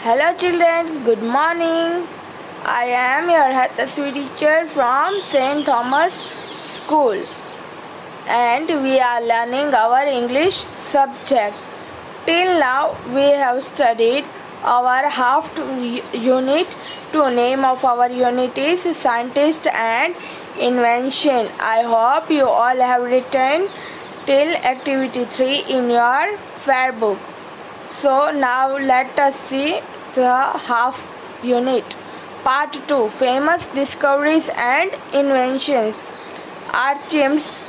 Hello children, good morning. I am your Hataswi teacher from St. Thomas School and we are learning our English subject. Till now we have studied our half unit. To name of our unit is Scientist and Invention. I hope you all have written till activity 3 in your fair book. So now let us see the half unit. Part 2, Famous Discoveries and Inventions. Archimedes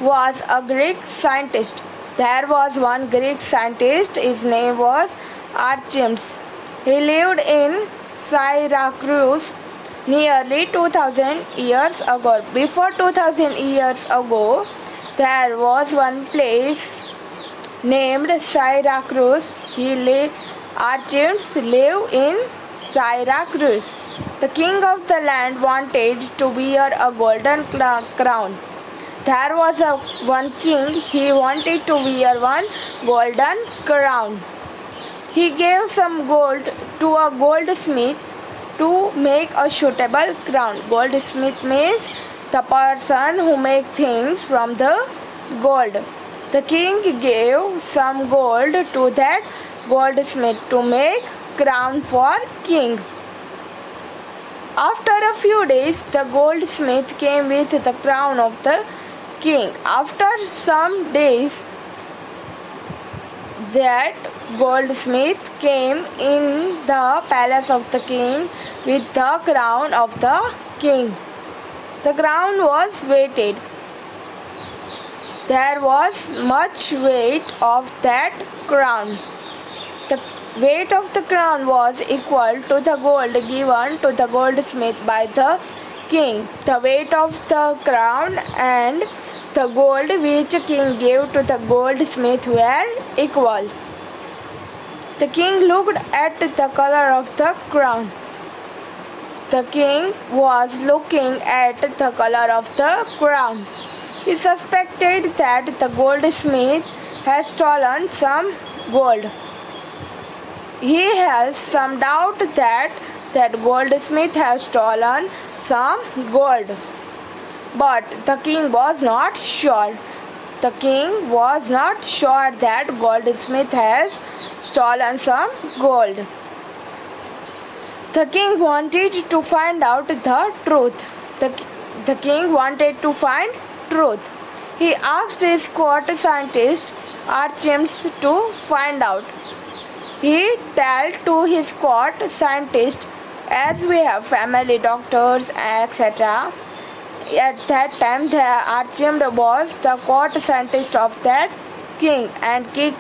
was a Greek scientist. There was one Greek scientist, his name was Archimedes. He lived in Syracuse nearly 2000 years ago. Before 2000 years ago, there was one place named Syracuse. Archimedes lived in Syracuse. The king of the land wanted to wear a golden crown. There was one king, he wanted to wear one golden crown. He gave some gold to a goldsmith to make a suitable crown. Goldsmith means the person who makes things from the gold. The king gave some gold to that goldsmith to make crown for king. After a few days, the goldsmith came with the crown of the king. After some days, that goldsmith came in the palace of the king with the crown of the king. The crown was weighted. There was much weight of that crown. The weight of the crown was equal to the gold given to the goldsmith by the king. The weight of the crown and the gold which king gave to the goldsmith were equal. The king looked at the color of the crown. The king was looking at the color of the crown. He suspected that the goldsmith had stolen some gold. He has some doubt that goldsmith has stolen some gold. But the king was not sure. The king was not sure that goldsmith has stolen some gold. The king wanted to find out the truth. The king wanted to find truth. He asked his court scientist Archimedes to find out. He told to his court scientist, as we have family doctors, etc. At that time, the Archimedes was the court scientist of that king, and king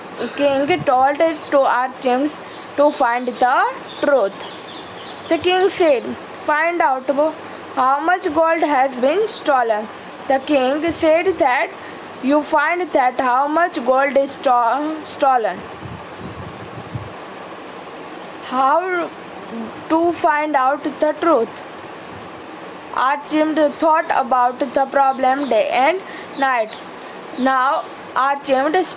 told to Archimedes to find the truth. The king said, "Find out how much gold has been stolen." The king said that you find that how much gold is stolen. How to find out the truth? Archimedes thought about the problem day and night. Now Archimedes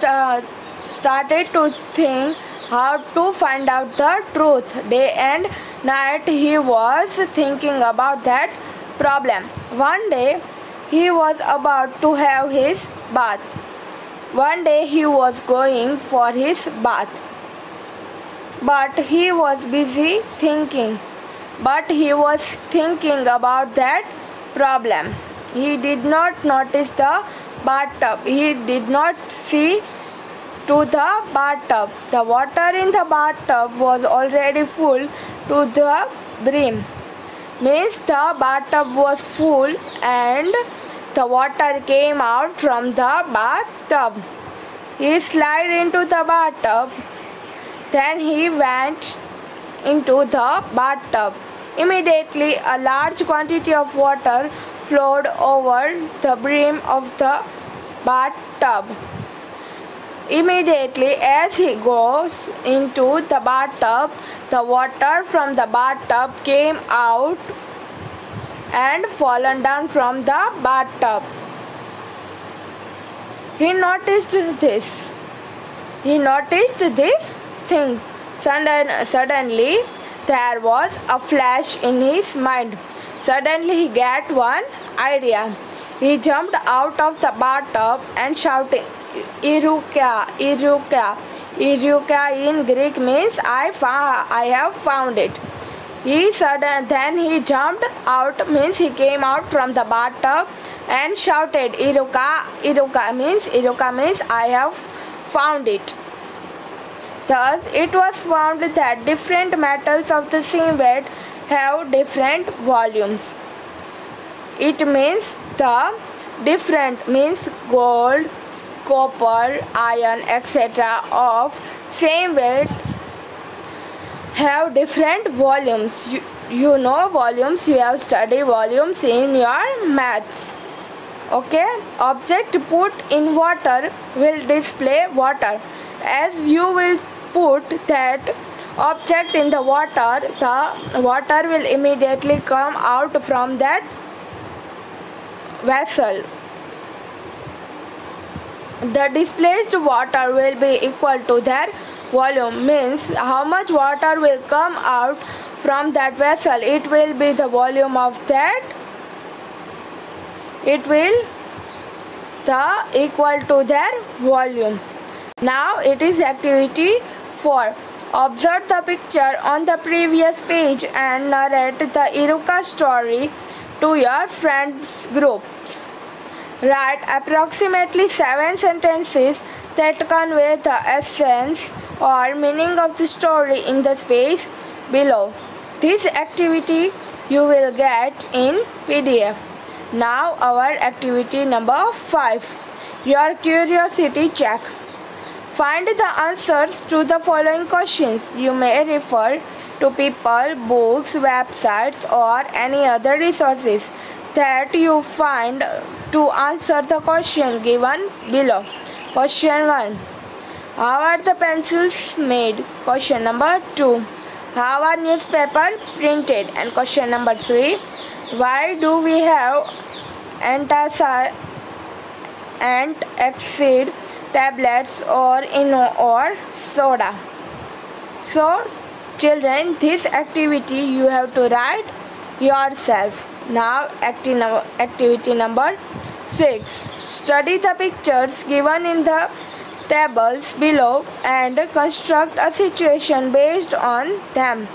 started to think how to find out the truth. Day and night he was thinking about that problem. One day he was about to have his bath. One day he was going for his bath. But he was busy thinking. But he was thinking about that problem. He did not notice the bathtub. He did not see to the bathtub. The water in the bathtub was already full to the brim. Means the bathtub was full and the water came out from the bathtub. He slid into the bathtub. Then he went into the bathtub. Immediately a large quantity of water flowed over the brim of the bathtub. Immediately as he goes into the bathtub, the water from the bathtub came out and fallen down from the bathtub. He noticed this thing. Suddenly, there was a flash in his mind. Suddenly, he got one idea. He jumped out of the bathtub and shouted, Eureka! Eureka! Eureka in Greek means I have found it. Then he jumped out means he came out from the bathtub and shouted, Eureka! Eureka means I have found it. Thus, it was found that different metals of the same weight have different volumes. It means the different means gold, copper, iron, etc. of same weight have different volumes. You know volumes, you have studied volumes in your maths. Okay, object put in water will display water. As you will put that object in the water will immediately come out from that vessel. The displaced water will be equal to their volume, means how much water will come out from that vessel. It will be the volume of that. It will equal to their volume. Now it is activity 4. Observe the picture on the previous page and narrate the Eureka story to your friends groups. Write approximately 7 sentences that convey the essence or meaning of the story in the space below. This activity you will get in PDF. Now our activity number 5. Your curiosity check. Find the answers to the following questions. You may refer to people, books, websites or any other resources that you find to answer the question given below. Question 1. How are the pencils made? Question number 2. How are newspaper printed? And question number 3. Why do we have antacid tablets or or soda? So children, this activity you have to write yourself. Now activity number 6. Study the pictures given in the tables below and construct a situation based on them.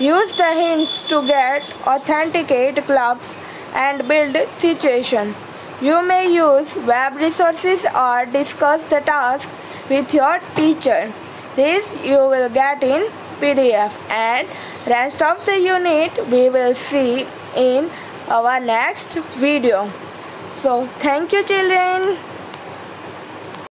Use the hints to get authenticate clubs and build situation. You may use web resources or discuss the task with your teacher. This you will get in PDF, and rest of the unit we will see in our next video. So thank you children.